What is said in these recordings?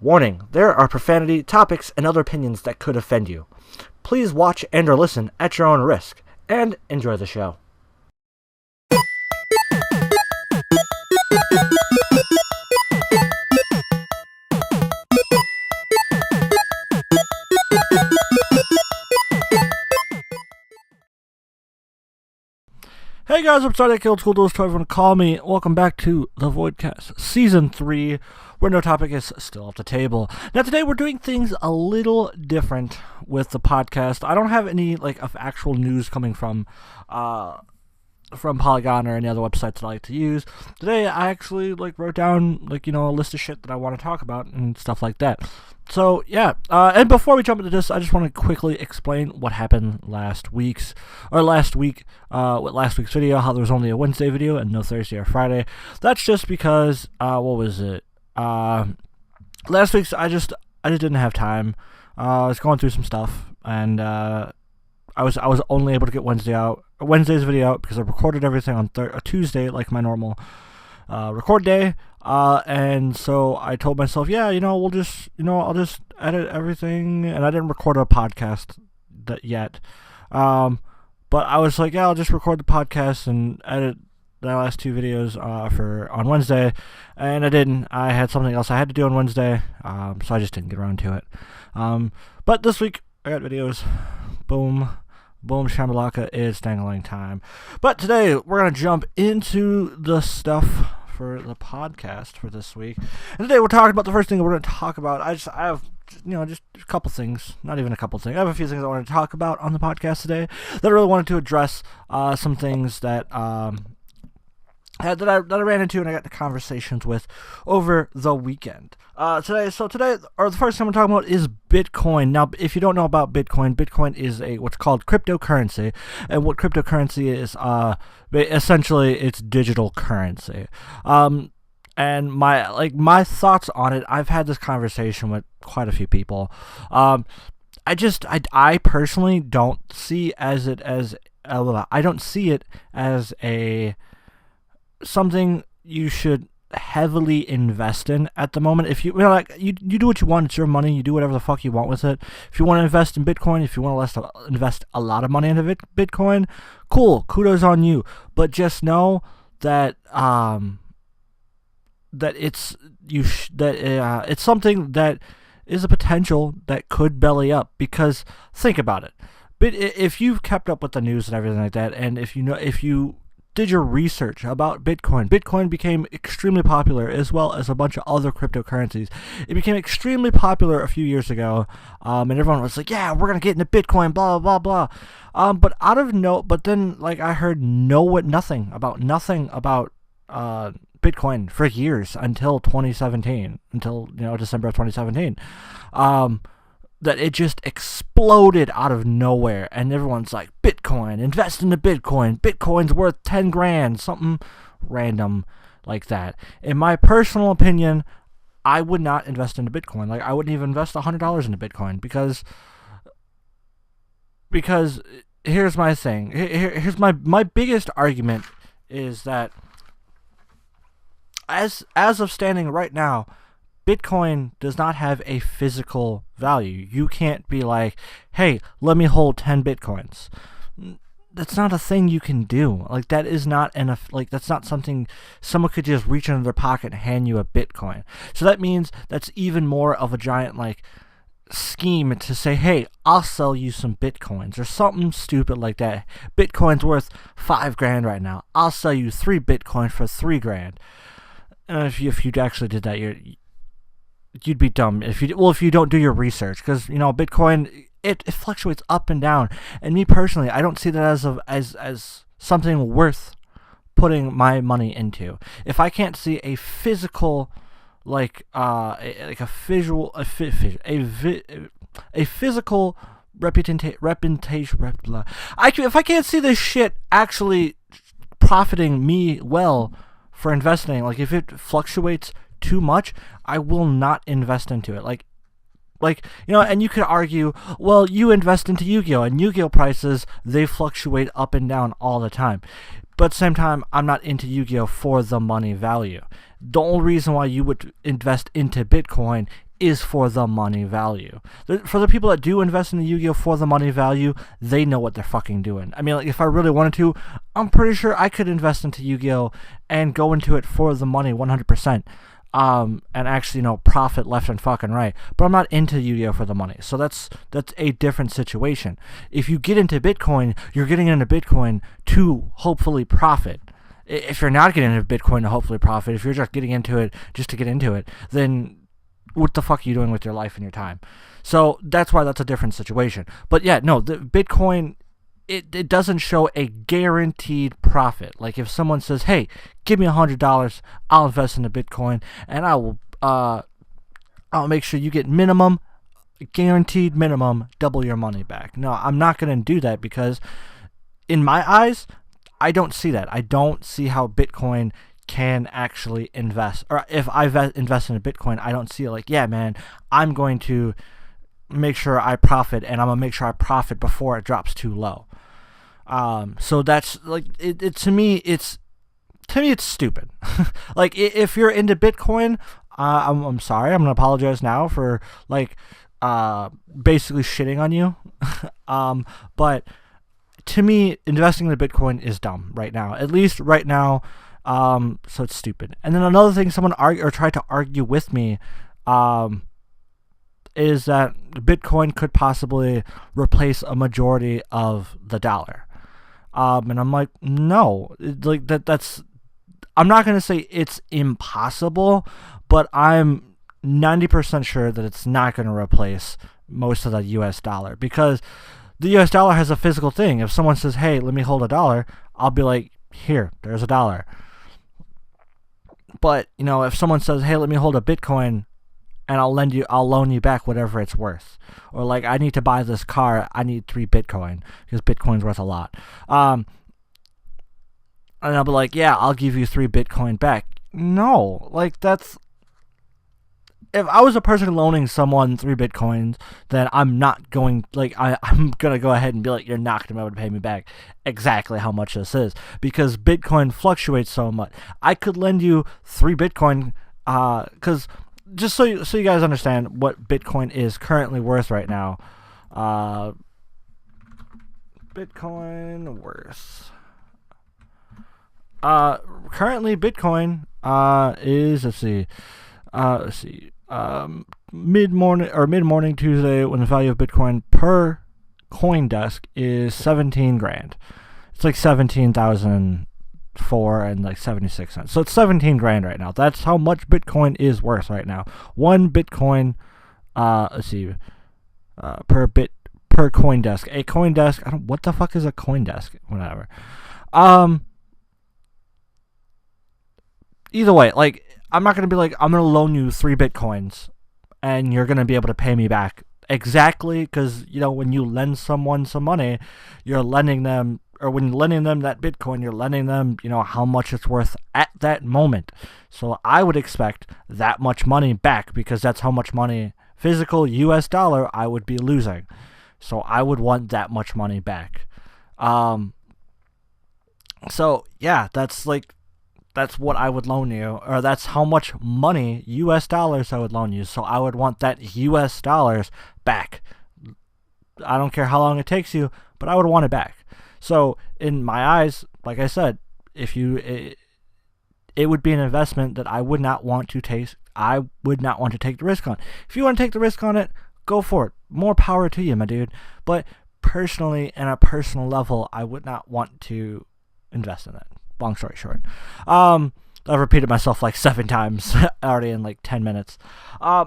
Warning, there are profanity, topics, and other opinions that could offend you. Please watch and or listen at your own risk, and enjoy the show. Hey guys, I'm RDiK, OLDSCHOOLDUELIST, however you want to call me. Welcome back to the Voidcast, Season 3, where no topic is still off the table. Now today we're doing things a little different with the podcast. I don't have any, of actual news coming from Polygon or any other websites that I like to use. Today I actually, wrote down, a list of shit that I want to talk about and stuff like that. So, yeah, and before we jump into this, I just want to quickly explain what happened last week's video, how there was only a Wednesday video and no Thursday or Friday. That's just because, last week's, I just didn't have time. I was going through some stuff, and, I was only able to get Wednesday's video out because I recorded everything on Tuesday, like my normal record day, and so I told myself, I'll just edit everything, and I didn't record a podcast yet, but I was like, I'll just record the podcast and edit the last two videos on Wednesday, and I didn't. I had something else I had to do on Wednesday, so I just didn't get around to it. But this week I got videos. Boom, shamalaka, it's dangling time. But today we're gonna jump into the stuff for the podcast for this week. And today we're talking about the first thing we're gonna talk about. I have just a couple things, not even a couple things. I have a few things I want to talk about on the podcast today that I really wanted to address. Some things that that I ran into and I got the conversations with over the weekend. Today, the first thing I'm talking about is Bitcoin. Now, if you don't know about Bitcoin, Bitcoin is what's called cryptocurrency, and what cryptocurrency is, essentially, it's digital currency. And my thoughts on it, I've had this conversation with quite a few people. I personally don't see I don't see it as something you should heavily invest in at the moment. If you you do what you want, it's your money, you do whatever the fuck you want with it. If you want to invest in Bitcoin, if you want to invest a lot of money into Bitcoin, cool, kudos on you. But just know that it's something that is a potential that could belly up, because think about it. But if you've kept up with the news and everything like that, and if you did your research about Bitcoin became extremely popular, as well as a bunch of other cryptocurrencies. It became extremely popular a few years ago, and everyone was like, yeah, we're gonna get into Bitcoin, blah blah blah blah. But then I heard nothing about Bitcoin for years until 2017, until December of 2017. That it just exploded out of nowhere, and everyone's like, Bitcoin, invest into Bitcoin, Bitcoin's worth 10 grand, something random like that. In my personal opinion, I would not invest into Bitcoin. I wouldn't even invest $100 into Bitcoin, because here's my thing. Here's my biggest argument is that as of standing right now, Bitcoin does not have a physical value. You can't be like, hey, let me hold 10 Bitcoins. That's not a thing you can do. That is not that's not something someone could just reach into their pocket and hand you a Bitcoin. So that means that's even more of a giant scheme to say, hey, I'll sell you some Bitcoins or something stupid like that. Bitcoin's worth 5 grand right now. I'll sell you 3 Bitcoin for 3 grand. And if you actually did that, you'd be dumb if you don't do your research, because Bitcoin, it fluctuates up and down, and me personally, I don't see that as something worth putting my money into. If I can't see a physical physical representation, if I can't see this shit actually profiting me well for investing, if it fluctuates too much, I will not invest into it. And you could argue, well, you invest into Yu-Gi-Oh! And Yu-Gi-Oh! Prices, they fluctuate up and down all the time. But at the same time, I'm not into Yu-Gi-Oh! For the money value. The only reason why you would invest into Bitcoin is for the money value. For the people that do invest in the Yu-Gi-Oh for the money value, they know what they're fucking doing. I mean, like, if I really wanted to, I'm pretty sure I could invest into Yu-Gi-Oh and go into it for the money 100%. And actually, profit left and fucking right. But I'm not into Yu-Gi-Oh for the money. So that's a different situation. If you get into Bitcoin, you're getting into Bitcoin to hopefully profit. If you're not getting into Bitcoin to hopefully profit, if you're just getting into it just to get into it, then what the fuck are you doing with your life and your time? So that's why that's a different situation. But yeah, no, the Bitcoin, it doesn't show a guaranteed profit. Like if someone says, hey, give me $100, I'll invest into Bitcoin, and I'll make sure you get guaranteed minimum, double your money back. No, I'm not going to do that, because in my eyes, I don't see that. I don't see how Bitcoin can actually invest. Or if I invest in a Bitcoin, I don't see it like, yeah, man, I'm going to make sure I profit, and I'm going to make sure I profit before it drops too low. So that's like, it to me, it's stupid. Like, if you're into Bitcoin, I'm sorry, I'm going to apologize now for, like, basically shitting on you. But to me, investing in Bitcoin is dumb right now. At least right now. So it's stupid. And then another thing someone tried to argue with me, is that Bitcoin could possibly replace a majority of the dollar. And I'm like, no, like that's, I'm not going to say it's impossible, but I'm 90% sure that it's not going to replace most of the US dollar, because the US dollar has a physical thing. If someone says, hey, let me hold $1, I'll be like, here, there's $1. But, if someone says, hey, let me hold a Bitcoin and I'll loan you back whatever it's worth. Or like, I need to buy this car, I need 3 Bitcoin, because Bitcoin's worth a lot. And I'll be like, yeah, I'll give you 3 Bitcoin back. No, like, that's, if I was a person loaning someone 3 Bitcoins, then I'm not going, like, I'm going to go ahead and be like, you're not going to be able to pay me back exactly how much this is, because Bitcoin fluctuates so much. I could lend you 3 Bitcoin, because just so you guys understand what Bitcoin is currently worth right now. Bitcoin worth. Currently Bitcoin is, let's see, mid-morning Tuesday, when the value of Bitcoin per CoinDesk is 17 grand. It's like 17,004 and like 76 cents. So it's 17 grand right now. That's how much Bitcoin is worth right now. One Bitcoin, let's see, per CoinDesk. A CoinDesk, what the fuck is a CoinDesk? Whatever. Either way, like, I'm not going to be like, I'm going to loan you 3 Bitcoins and you're going to be able to pay me back exactly, because, when you lend someone some money, you're lending them, or when you're lending them that Bitcoin, you're lending them, how much it's worth at that moment. So I would expect that much money back, because that's how much money, physical US dollar, I would be losing. So I would want that much money back. So yeah, that's what I would loan you, or that's how much money, US dollars, I would loan you. So I would want that US dollars back. I don't care how long it takes you, but I would want it back. So in my eyes, like I said, it would be an investment that I would not want to take. I would not want to take the risk on. If you want to take the risk on it, go for it. More power to you, my dude. But personally, on a personal level, I would not want to invest in it. Long story short. I've repeated myself like 7 times already in like 10 minutes.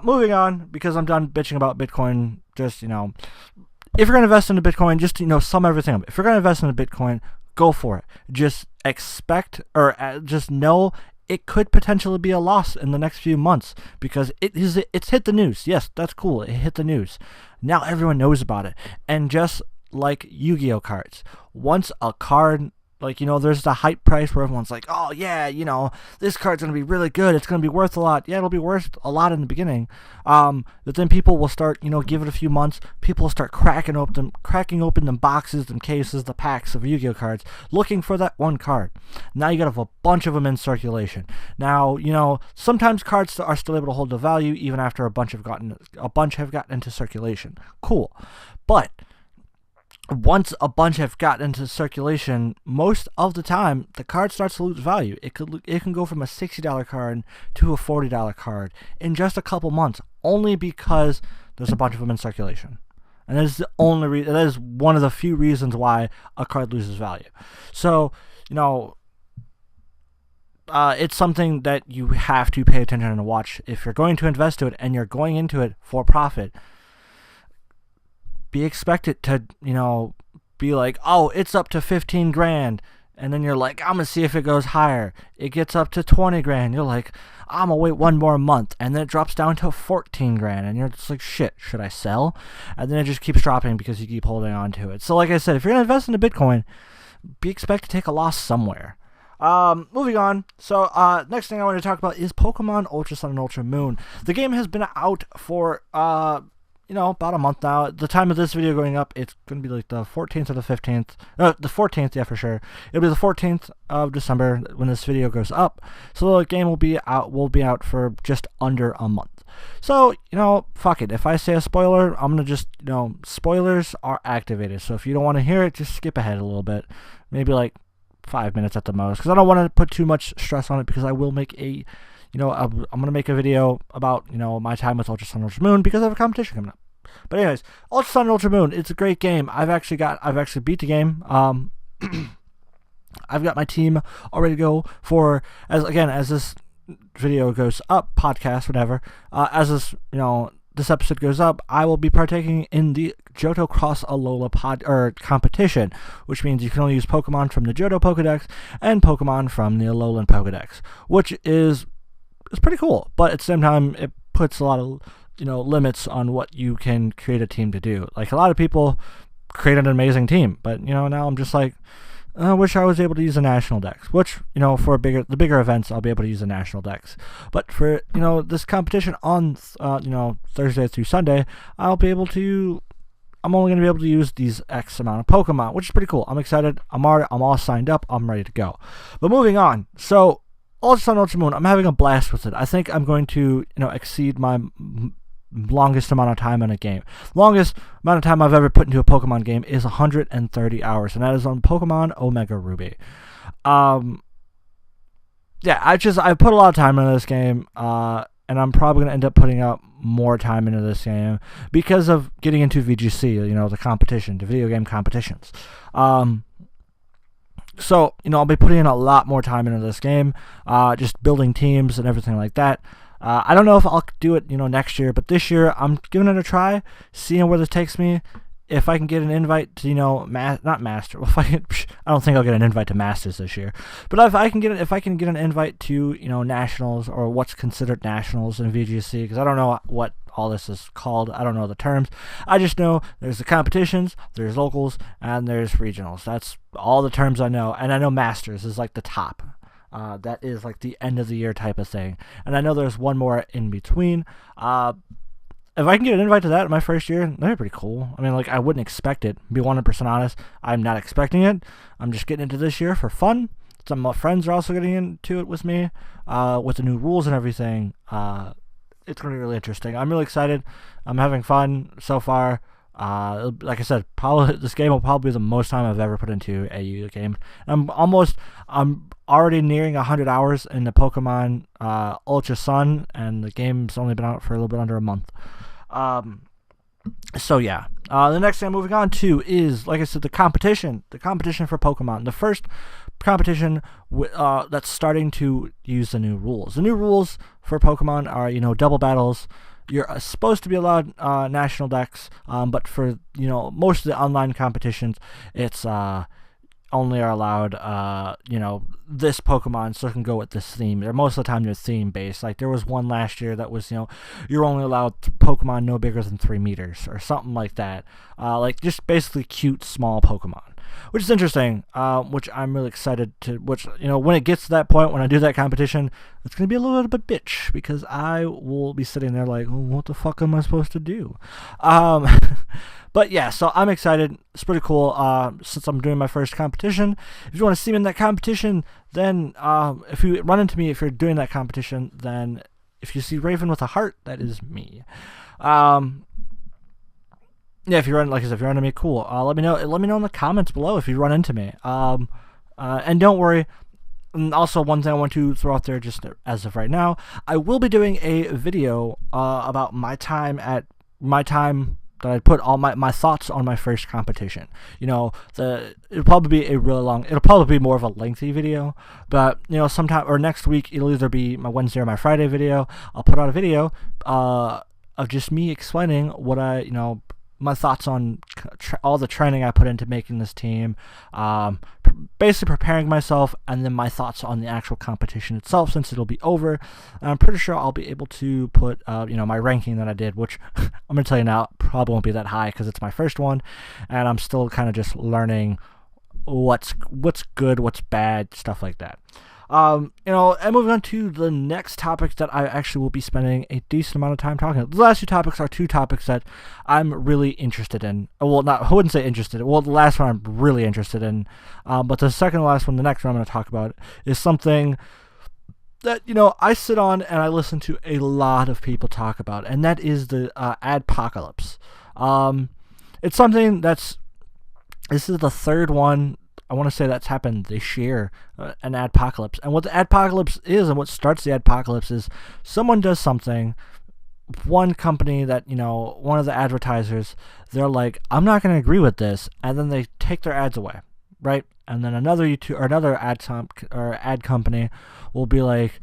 Moving on, because I'm done bitching about Bitcoin. Just, if you're going to invest into Bitcoin, just, sum everything up. If you're going to invest into Bitcoin, go for it. Just expect, or just know it could potentially be a loss in the next few months, because it's hit the news. Yes, that's cool. It hit the news. Now everyone knows about it. And just like Yu-Gi-Oh cards, once a card Like, you know, there's the hype price where everyone's like, oh, yeah, you know, this card's going to be really good. It's going to be worth a lot. Yeah, it'll be worth a lot in the beginning. But then people will start, you know, give it a few months. People will start cracking open them boxes, them cases, the packs of Yu-Gi-Oh cards, looking for that one card. Now you got to have a bunch of them in circulation. Now, you know, sometimes cards are still able to hold the value even after a bunch have gotten into circulation. Cool. But once a bunch have gotten into circulation, most of the time the card starts to lose value. It can go from a $60 card to a $40 card in just a couple months, only because there's a bunch of them in circulation. And that is one of the few reasons why a card loses value. So, you know, it's something that you have to pay attention and watch. If you're going to invest to it and you're going into it for profit, be expected to, you know, be like, oh, it's up to 15 grand. And then you're like, I'm going to see if it goes higher. It gets up to 20 grand. You're like, I'm going to wait one more month. And then it drops down to 14 grand. And you're just like, shit, should I sell? And then it just keeps dropping because you keep holding on to it. So like I said, if you're going to invest into Bitcoin, be expected to take a loss somewhere. Moving on. So, next thing I want to talk about is Pokemon Ultra Sun and Ultra Moon. The game has been out for, you know, about a month now. At the time of this video going up, it's going to be like the 14th or the 15th. The 14th, yeah, for sure. It'll be the 14th of December when this video goes up. So the game will be out for just under a month. So, you know, fuck it. If I say a spoiler, I'm going to just, you know, spoilers are activated. So if you don't want to hear it, just skip ahead a little bit. Maybe like 5 minutes at the most. Because I don't want to put too much stress on it, because I will make a... You know, I'm going to make a video about, you know, my time with Ultra Sun and Ultra Moon because I have a competition coming up. But anyways, Ultra Sun and Ultra Moon, it's a great game. I've actually beat the game. I've got my team all ready to go for, as this video goes up, podcast, whatever, as this, you know, this episode goes up, I will be partaking in the Johto Cross Alola competition, which means you can only use Pokemon from the Johto Pokedex and Pokemon from the Alolan Pokedex, which is... It's pretty cool, but at the same time, it puts a lot of, you know, limits on what you can create a team to do. Like, a lot of people create an amazing team, but, you know, now I'm just like, I wish I was able to use a national dex, which, you know, for the bigger events, I'll be able to use a national dex. But for, you know, this competition on, you know, Thursday through Sunday, I'm only going to be able to use these X amount of Pokemon, which is pretty cool. I'm excited. I'm all signed up. I'm ready to go. But moving on. So, Ultra Sun, Ultra Moon, I'm having a blast with it. I think I'm going to, you know, exceed my longest amount of time in a game. Longest amount of time I've ever put into a Pokemon game is 130 hours, and that is on Pokemon Omega Ruby. Yeah, I put a lot of time into this game, and I'm probably going to end up putting out more time into this game because of getting into VGC, you know, the competition, the video game competitions. So, you know, I'll be putting in a lot more time into this game, just building teams and everything like that. I don't know if I'll do it, you know, next year, but this year I'm giving it a try, seeing where this takes me. If I can get an invite to, you know, not Master. Well, I don't think I'll get an invite to Masters this year. But if I can get an invite to, you know, Nationals, or what's considered Nationals in VGC, because I don't know what all this is called. I don't know the terms. I just know there's the competitions, there's locals, and there's regionals. That's all the terms I know. And I know Masters is like the top. That is like the end of the year type of thing. And I know there's one more in between. If I can get an invite to that in my first year, that'd be pretty cool. I mean, like, I wouldn't expect it. To be 100% honest, I'm not expecting it. I'm just getting into this year for fun. Some of my friends are also getting into it with me, with the new rules and everything. It's going to be really interesting. I'm really excited. I'm having fun so far. Like I said, probably this game will probably be the most time I've ever put into a Yu-Gi-Oh game. I'm already nearing 100 hours in the Pokemon Ultra Sun, and the game's only been out for a little bit under a month. So yeah, the next thing I'm moving on to is, like I said, the competition for Pokemon. The first competition that's starting to use the new rules. The new rules for Pokemon are, you know, double battles. You're supposed to be allowed national decks, but for, you know, most of the online competitions, it's only are allowed, you know, this Pokemon, so it can go with this theme. Or most of the time they're theme based. Like, there was one last year that was, you know, you're only allowed Pokemon no bigger than 3 meters or something like that. Like, just basically cute small Pokemon. which is interesting, which I'm really excited to, which, when it gets to that point, when I do that competition, it's going to be a little bit of a bitch, because I will be sitting there like, what the fuck am I supposed to do? But yeah, so I'm excited. It's pretty cool, since I'm doing my first competition. If you want to see me in that competition, then, if you run into me, if you're doing that competition, then if you see Raven with a heart, that is me. Yeah, if you run, like I said, if you run into me, cool. Let me know. Let me know in the comments below if you run into me. And don't worry. And also, one thing I want to throw out there, just as of right now, I will be doing a video about my time that I put all my thoughts on my first competition. It'll probably be it'll probably be more of a lengthy video, but sometime or next week it'll either be my Wednesday or my Friday video. I'll put out a video of just me explaining what my thoughts on all the training I put into making this team, basically preparing myself, and then my thoughts on the actual competition itself, since it'll be over. And I'm pretty sure I'll be able to put, my ranking that I did, which I'm going to tell you now, probably won't be that high because it's my first one, and I'm still kind of just learning what's good, what's bad, stuff like that. And moving on to the next topic that I actually will be spending a decent amount of time talking about. The last two topics are two topics that I'm really interested in. Well, I wouldn't say interested. Well, the last one I'm really interested in. But the second to last one, the next one I'm going to talk about, is something that, I sit on and I listen to a lot of people talk about, and that is the adpocalypse. It's something this is the third one, I want to say, that's happened this year, an adpocalypse. And what the adpocalypse is, and what starts the adpocalypse, is someone does something, one company that, one of the advertisers, they're like, I'm not going to agree with this, and then they take their ads away, right? And then another ad company will be like,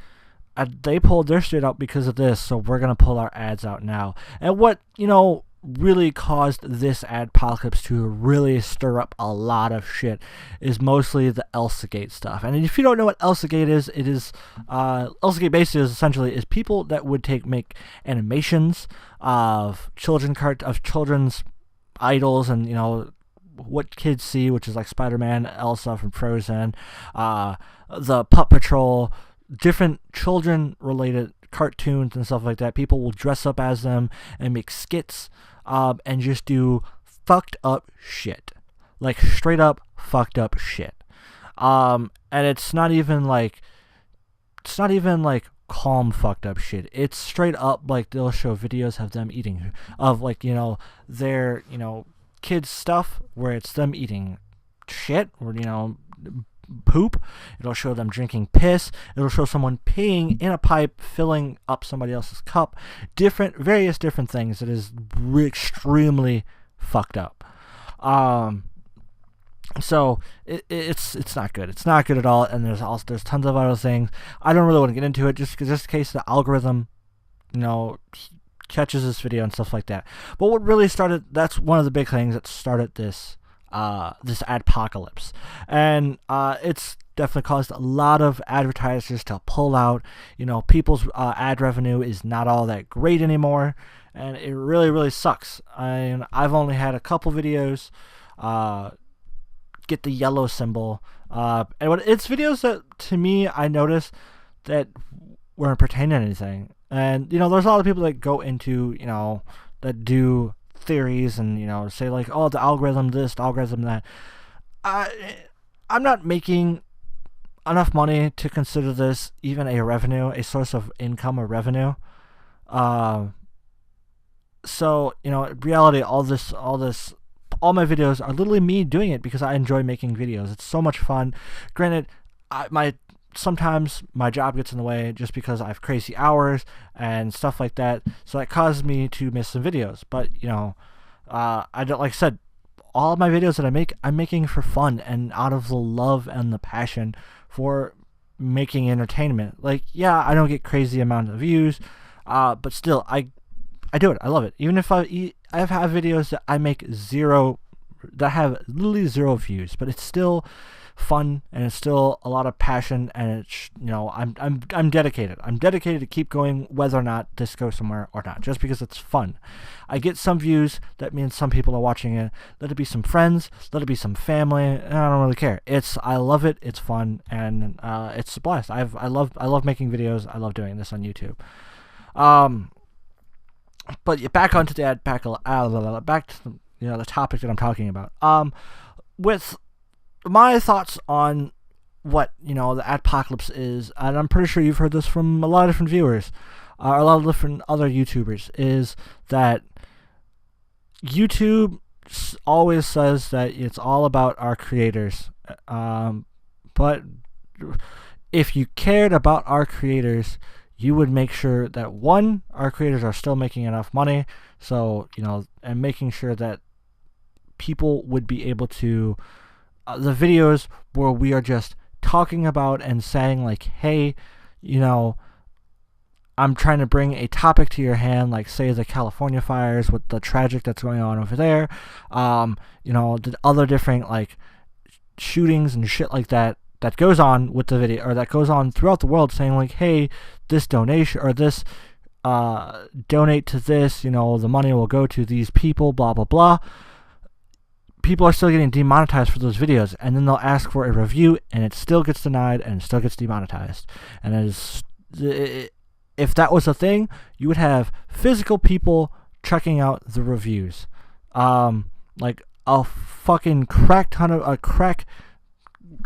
they pulled their shit out because of this, so we're going to pull our ads out now. And what, really caused this adpocalypse to really stir up a lot of shit is mostly the ELSAgate stuff. And if you don't know what ELSAgate is, it is ELSAgate basically is people that would make animations of children's idols, and what kids see, which is like Spider-Man, Elsa from Frozen, the Pup Patrol, different children related cartoons and stuff like that. People will dress up as them and make skits, and just do fucked up shit, like straight up fucked up shit. And it's not even like calm fucked up shit. It's straight up like they'll show videos of them eating, of their kids stuff where it's them eating shit, or poop. It'll show them drinking piss. It'll show someone peeing in a pipe, filling up somebody else's cup. Various different things. It is extremely fucked up. So it's not good. It's not good at all. And there's tons of other things. I don't really want to get into it, just in case the algorithm, catches this video and stuff like that. But what really started, that's one of the big things that started this adpocalypse, and it's definitely caused a lot of advertisers to pull out. People's ad revenue is not all that great anymore, and it really, really sucks. And I've only had a couple videos get the yellow symbol, and it's videos that, to me, I noticed that weren't pertaining to anything. And there's a lot of people that go into that do theories and say like, oh, the algorithm this, the algorithm that. I'm not making enough money to consider this even a source of income or revenue. So in reality, all my videos are literally me doing it because I enjoy making videos. It's so much fun. Granted, sometimes my job gets in the way just because I have crazy hours and stuff like that, so that causes me to miss some videos. But I don't, like I said, all of my videos that I'm making for fun and out of the love and the passion for making entertainment. Like, yeah, I don't get crazy amount of views, but still, I do it. I love it. Even if I have videos that I make that have literally 0 views, but it's still fun, and it's still a lot of passion, and it's, you know, I'm dedicated. I'm dedicated to keep going whether or not this goes somewhere or not, just because it's fun. I get some views, that means some people are watching it. Let it be some friends, let it be some family, and I don't really care. I love it, it's fun, and it's a blast. I love making videos. I love doing this on YouTube. But back onto the back to the, you know, the topic that I'm talking about. With my thoughts on what, you know, the adpocalypse is, and I'm pretty sure you've heard this from a lot of different viewers, a lot of different other YouTubers, is that YouTube always says that it's all about our creators. But if you cared about our creators, you would make sure that, one, our creators are still making enough money, so, you know, and making sure that people would be able to, the videos where we are just talking about and saying, like, hey, you know, I'm trying to bring a topic to your hand, like, say, the California fires with the tragic that's going on over there, you know, the other different, like, shootings and shit like that goes on with the video, or that goes on throughout the world, saying, like, hey, this donation, or this, donate to this, you know, the money will go to these people, blah, blah, blah. People are still getting demonetized for those videos, and then they'll ask for a review, and it still gets denied, and it still gets demonetized. And if that was a thing, you would have physical people checking out the reviews. Like a fucking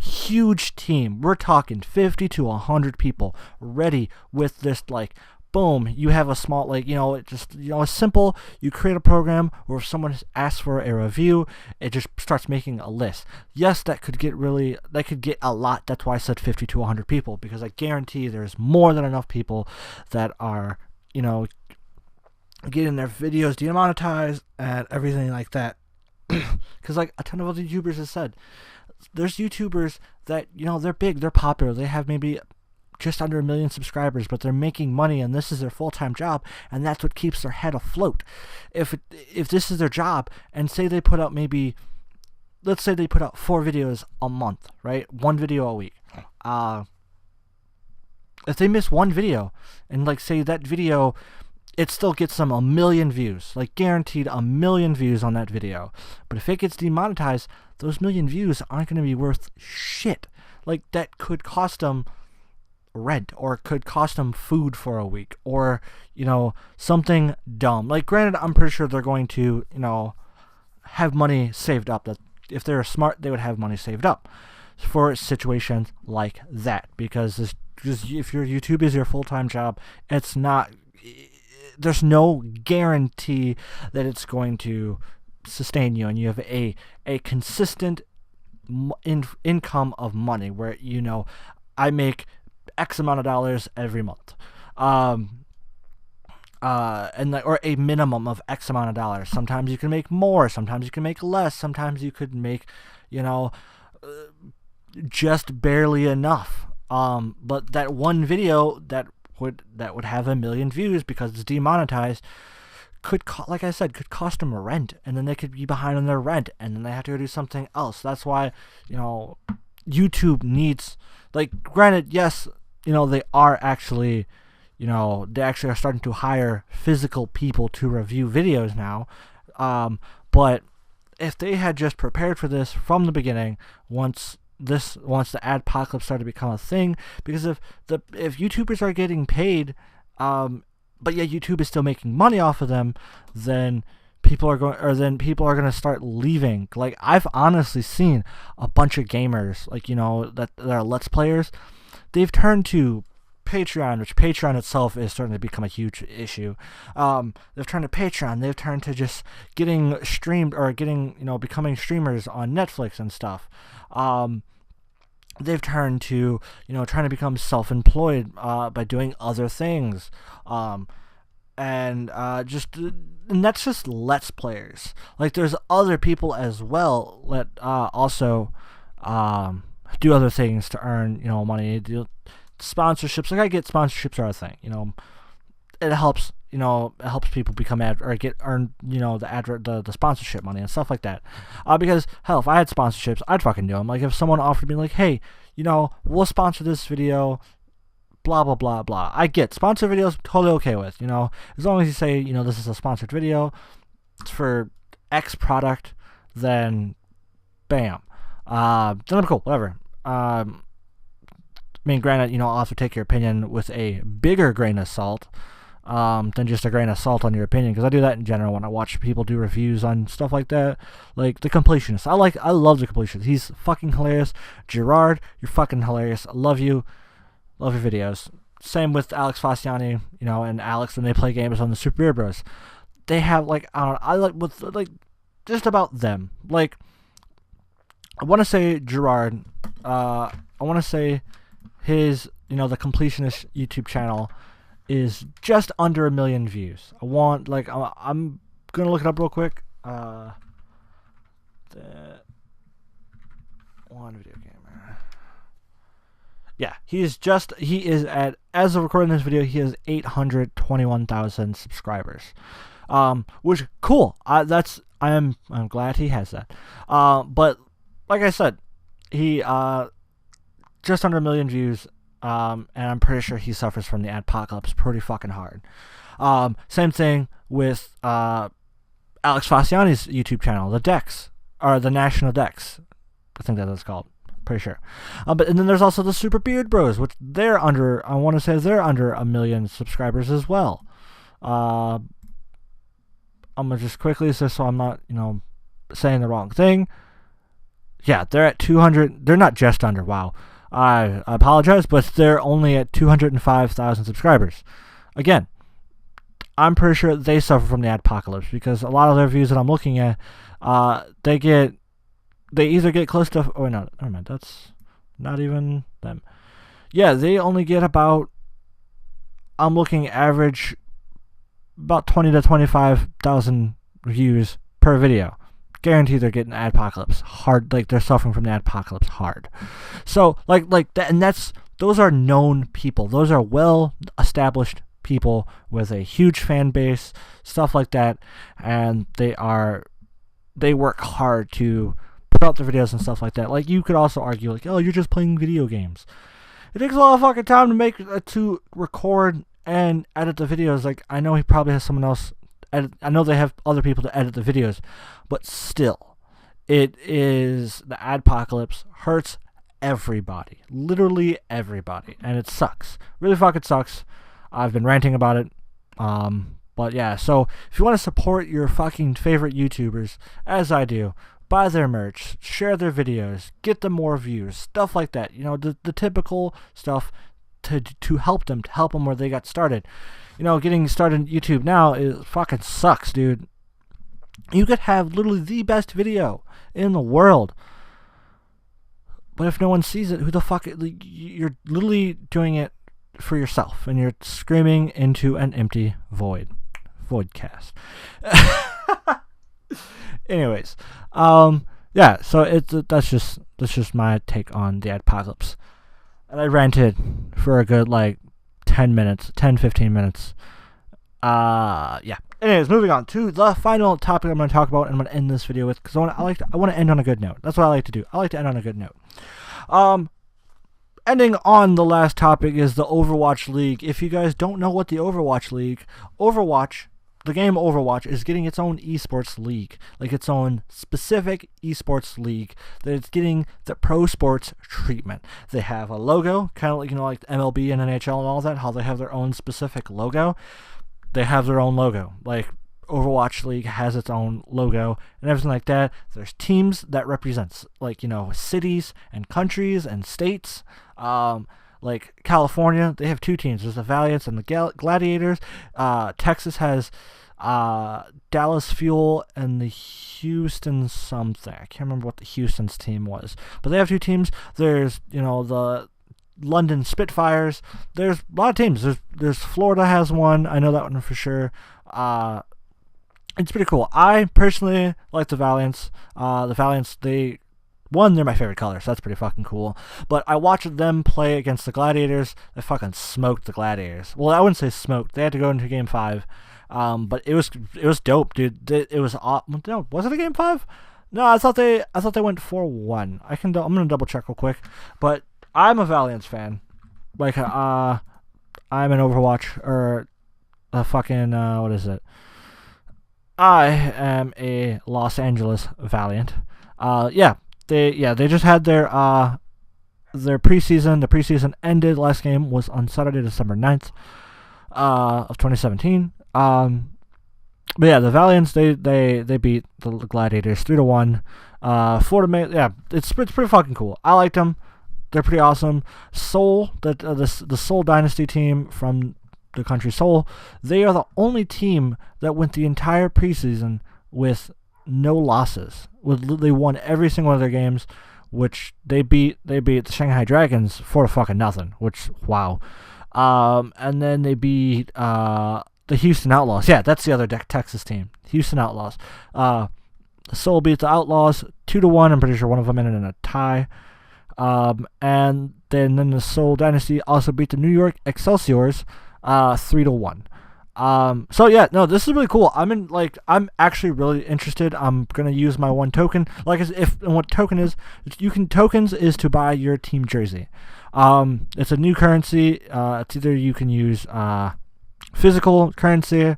huge team. We're talking 50 to 100 people ready with this, like, boom, you have a small, like, you know, it just, you know, a simple, you create a program where if someone asks for a review, it just starts making a list. Yes, that could get a lot. That's why I said 50 to 100 people, because I guarantee there's more than enough people that are, you know, getting their videos demonetized and everything like that. Because, like, a ton of other YouTubers have said, there's YouTubers that, you know, they're big, they're popular, they have maybe just under 1 million subscribers, but they're making money, and this is their full-time job, and that's what keeps their head afloat. If this is their job, and say they put out let's say they put out 4 videos a month, right? 1 video a week. If they miss one video, and, like, say that video, it still gets them 1 million views, like, guaranteed 1 million views on that video. But if it gets demonetized, those 1 million views aren't going to be worth shit. Like, that could cost them rent, or could cost them food for a week, or, you know, something dumb. Like, granted, I'm pretty sure they're going to, you know, have money saved up. That if they're smart, they would have money saved up for situations like that, because if your YouTube is your full-time job, there's no guarantee that it's going to sustain you, and you have a consistent income of money where, you know, I make X amount of dollars every month, and or a minimum of X amount of dollars. Sometimes you can make more, sometimes you can make less, sometimes you could make, you know, just barely enough. But that one video that would have 1 million views because it's demonetized could, like I said, could cost them rent, and then they could be behind on their rent, and then they have to go do something else. That's why, you know, YouTube needs, like, granted, yes, you know, they are actually, you know, they actually are starting to hire physical people to review videos now. But if they had just prepared for this from the beginning, once the adpocalypse started to become a thing, because if YouTubers are getting paid, but yeah, YouTube is still making money off of them, then people are going to start leaving. Like, I've honestly seen a bunch of gamers, like, you know, that are Let's Players. They've turned to Patreon, which Patreon itself is starting to become a huge issue. They've turned to Patreon. They've turned to just getting streamed, or getting, you know, becoming streamers on Netflix and stuff. They've turned to, you know, trying to become self-employed by doing other things. And that's just Let's Players. Like, there's other people as well that also do other things to earn, you know, money. Do sponsorships. Like, I get sponsorships are a thing, you know. It helps you know, it helps people become earn, you know, the sponsorship money and stuff like that. Because hell, if I had sponsorships, I'd fucking do them. Like if someone offered me like, hey, you know, we'll sponsor this video, blah blah blah blah. I get sponsored videos, totally okay with, you know, as long as you say, you know, this is a sponsored video, it's for X product, then bam, then I'm cool, whatever. I mean, granted, you know, I'll have to take your opinion with a bigger grain of salt than just a grain of salt on your opinion, because I do that in general when I watch people do reviews on stuff like that, like the completionist. I love the completionist. He's fucking hilarious. Gerard, you're fucking hilarious. I love you. Love your videos. Same with Alex Fasciani, you know, and Alex when they play games on the Super Beard Bros. They have like, I don't know, I like with like just about them. Like I want to say Gerard. I want to say his, you know, the completionist YouTube channel is just under 1 million views. I'm gonna look it up real quick. That one video gamer. Yeah, he is at, as of recording this video, he has 821,000 subscribers. Which cool. I'm glad he has that. But like I said, he just under 1 million views. And I'm pretty sure he suffers from the adpocalypse pretty fucking hard. Same thing with Alex Fasciani's YouTube channel, the Dex, or the National Dex. I think that's what it's called. Pretty sure. And then there's also the Super Beard Bros, which they're under, I want to say they're under 1 million subscribers as well. I'm going to just quickly, so I'm not, you know, saying the wrong thing. Yeah, they're at 200, they're not just under, wow. I apologize, but they're only at 205,000 subscribers. Again, I'm pretty sure they suffer from the adpocalypse, because a lot of their views that I'm looking at, they either get close to, oh no, never mind, that's not even them. Yeah, they only get about, I'm looking average, about 20 to 25,000 views per video. Guarantee they're getting adpocalypse hard, like they're suffering from the adpocalypse hard. So like that, and those are known people. Those are well established people with a huge fan base, stuff like that, and they work hard to put out their videos and stuff like that. Like you could also argue like, oh, you're just playing video games. It takes a lot of fucking time to record and edit the videos. Like I know he probably has someone else. I know they have other people to edit the videos, but still, the adpocalypse hurts everybody, literally everybody, and it sucks. Really fucking sucks. I've been ranting about it, but yeah. So if you want to support your fucking favorite YouTubers, as I do, buy their merch, share their videos, get them more views, stuff like that. You know, the typical stuff to help them where they got started. You know, getting started on YouTube now is fucking sucks, dude. You could have literally the best video in the world, but if no one sees it, who the fuck? You're literally doing it for yourself, and you're screaming into an empty void. Voidcast. Anyways, yeah. So that's just my take on the adpocalypse, and I ranted for a good 10 minutes, 10-15 minutes. Yeah. Anyways, moving on to the final topic I'm going to talk about, and I'm going to end this video with, because I want to end on a good note. That's what I like to do. I like to end on a good note. Ending on the last topic is the Overwatch League. If you guys don't know what the Overwatch League, the game Overwatch is getting its own esports league, like its own specific esports league that it's getting the pro sports treatment. They have a logo, kind of like, you know, like MLB and NHL and all that, how they have their own specific logo. They have their own logo. Like Overwatch League has its own logo and everything like that. There's teams that represents, like, you know, cities and countries and states. Like California, they have 2 teams. There's the Valiants and the Gladiators. Texas has Dallas Fuel and the Houston something. I can't remember what the Houston's team was. But they have 2 teams. There's, you know, the London Spitfires. There's a lot of teams. There's Florida has one. I know that one for sure. It's pretty cool. I personally like the Valiants. The Valiants, they one, they're my favorite color, so that's pretty fucking cool. But I watched them play against the Gladiators. They fucking smoked the Gladiators. Well, I wouldn't say smoked. They had to go into Game 5. But it was dope, dude. It was no, was it a Game 5? No, I thought they went 4-1. I'm gonna double check real quick. But I'm a Valiant fan. Like I'm an Overwatch or a fucking what is it? I am a Los Angeles Valiant. They just had their preseason. The preseason ended. Last game was on Saturday, December 9th, of 2017. But yeah, the Valiants they beat the Gladiators 3-1. It's pretty fucking cool. I liked them. They're pretty awesome. Seoul, the Seoul Dynasty team from the country Seoul, they are the only team that went the entire preseason with no losses. They won every single one of their games, which they beat the Shanghai Dragons 4-0, which wow. And then they beat the Houston Outlaws. Yeah, that's the other Texas team. Houston Outlaws. Seoul beat the Outlaws 2-1. I'm pretty sure one of them ended in a tie. And then the Seoul Dynasty also beat the New York Excelsiors 3-1. So yeah, no, this is really cool. I'm actually really interested. I'm gonna use my one token. And what token is, tokens is to buy your team jersey. It's a new currency. It's either you can use physical currency,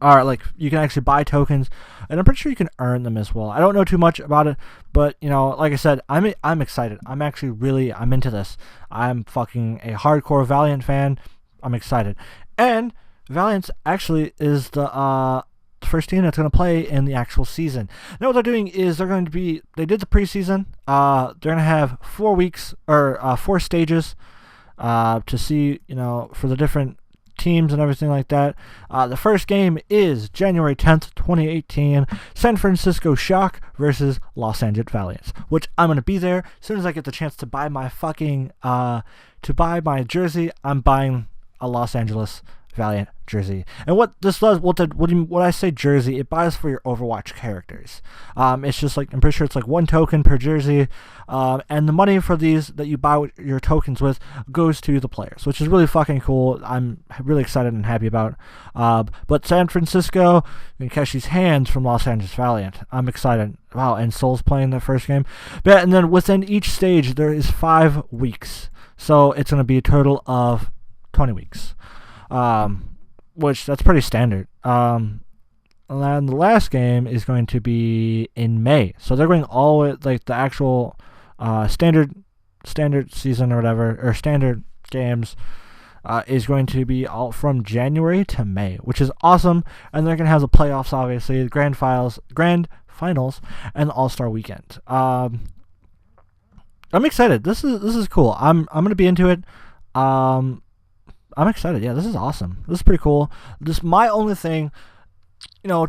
or you can actually buy tokens, and I'm pretty sure you can earn them as well. I don't know too much about it, but like I said, I'm excited. I'm into this. I'm fucking a hardcore Valiant fan. I'm excited, and Valiant actually is the first team that's going to play in the actual season. Now what they're doing is they did the preseason. They're going to have 4 weeks or 4 stages to see, for the different teams and everything like that. The first game is January 10th, 2018, San Francisco Shock versus Los Angeles Valiants, which I'm going to be there. As soon as I get the chance to buy my jersey, I'm buying a Los Angeles Valiant jersey. And what this does, when I say jersey, it buys for your Overwatch characters. It's just I'm pretty sure it's 1 token per jersey, and the money for these that you buy your tokens with goes to the players, which is really fucking cool. I'm really excited and happy about. But San Francisco can catch these hands from Los Angeles Valiant. I'm excited. Wow, and Seoul's playing the first game. Yeah, and then within each stage there is 5 weeks, so it's going to be a total of 20 weeks. Which that's pretty standard. And then the last game is going to be in May. So they're going all the way, the actual standard season or whatever, or standard games is going to be all from January to May, which is awesome. And they're going to have the playoffs, obviously, the grand finals, and the All-Star weekend. I'm excited. This is cool. I'm going to be into it. I'm excited. Yeah, this is awesome. This is pretty cool. My only thing, I'm going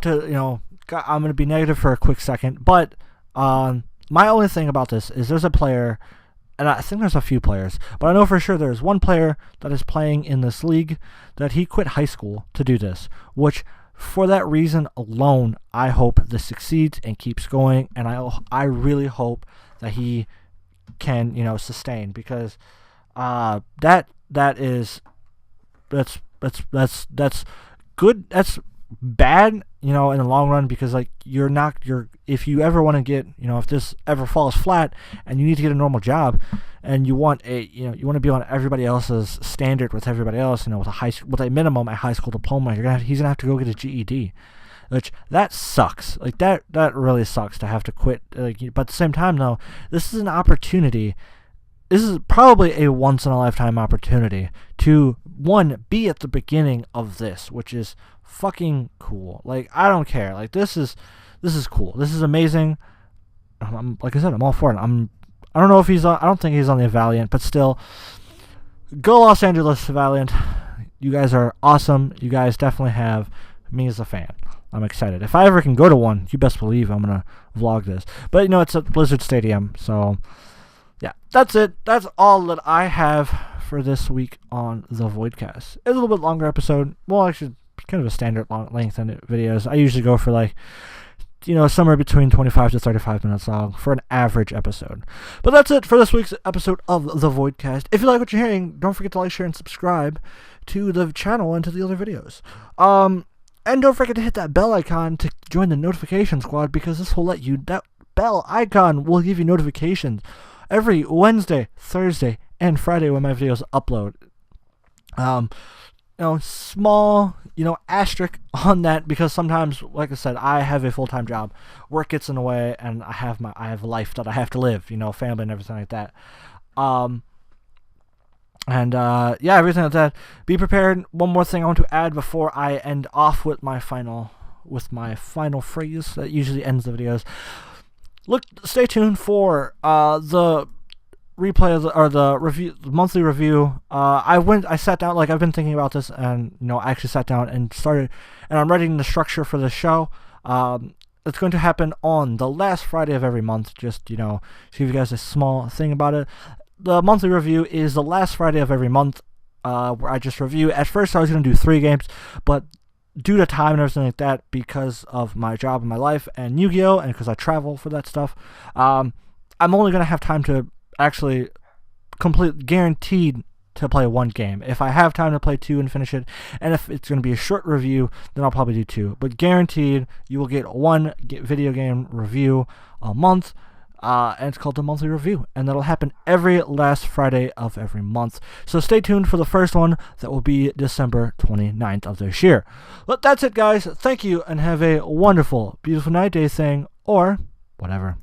to be negative for a quick second, but my only thing about this is there's a player, and I think there's a few players, but I know for sure there's one player that is playing in this league that he quit high school to do this, which for that reason alone, I hope this succeeds and keeps going, and I really hope that he can, sustain, because that's good. That's bad, in the long run, because if you ever want to get, if this ever falls flat and you need to get a normal job and you want you want to be on everybody else's standard with everybody else, with a minimum a high school diploma, he's gonna have to go get a GED, which that sucks. That really sucks to have to quit. But at the same time, though, this is an opportunity. This is probably a once-in-a-lifetime opportunity to, one, be at the beginning of this, which is fucking cool. I don't care. This is cool. This is amazing. Like I said, I'm all for it. I don't know if I don't think he's on the Valiant, but still, go Los Angeles Valiant. You guys are awesome. You guys definitely have me as a fan. I'm excited. If I ever can go to one, you best believe I'm going to vlog this. But, it's at Blizzard Stadium, so yeah, that's it. That's all that I have for this week on the Voidcast. It's a little bit longer episode. Well, actually, kind of a standard long length in videos. I usually go for somewhere between 25 to 35 minutes long for an average episode. But that's it for this week's episode of the Voidcast. If you like what you're hearing, don't forget to like, share, and subscribe to the channel and to the other videos. And don't forget to hit that bell icon to join the notification squad, because this will let you, that bell icon will give you notifications every Wednesday, Thursday, and Friday when my videos upload. Small, asterisk on that, because sometimes, like I said, I have a full-time job. Work gets in the way, and I have a life that I have to live, family and everything like that. Everything like that. Be prepared. One more thing I want to add before I end off with my final phrase that usually ends the videos. Stay tuned for the replay of the monthly review. I sat down, I've been thinking about this, and I actually sat down and started, and I'm writing the structure for the show. It's going to happen on the last Friday of every month. Just to give you guys a small thing about it. The monthly review is the last Friday of every month, where I just review. At first I was going to do 3 games, but due to time and everything like that, because of my job and my life and Yu-Gi-Oh, and because I travel for that stuff, I'm only going to have time to actually guaranteed to play 1 game. If I have time to play 2 and finish it, and if it's going to be a short review, then I'll probably do 2. But guaranteed, you will get 1 video game review a month. And it's called the monthly review, and that'll happen every last Friday of every month. So stay tuned for the first one. That will be December 29th of this year. But that's it, guys. Thank you, and have a wonderful, beautiful night, day, thing, or whatever.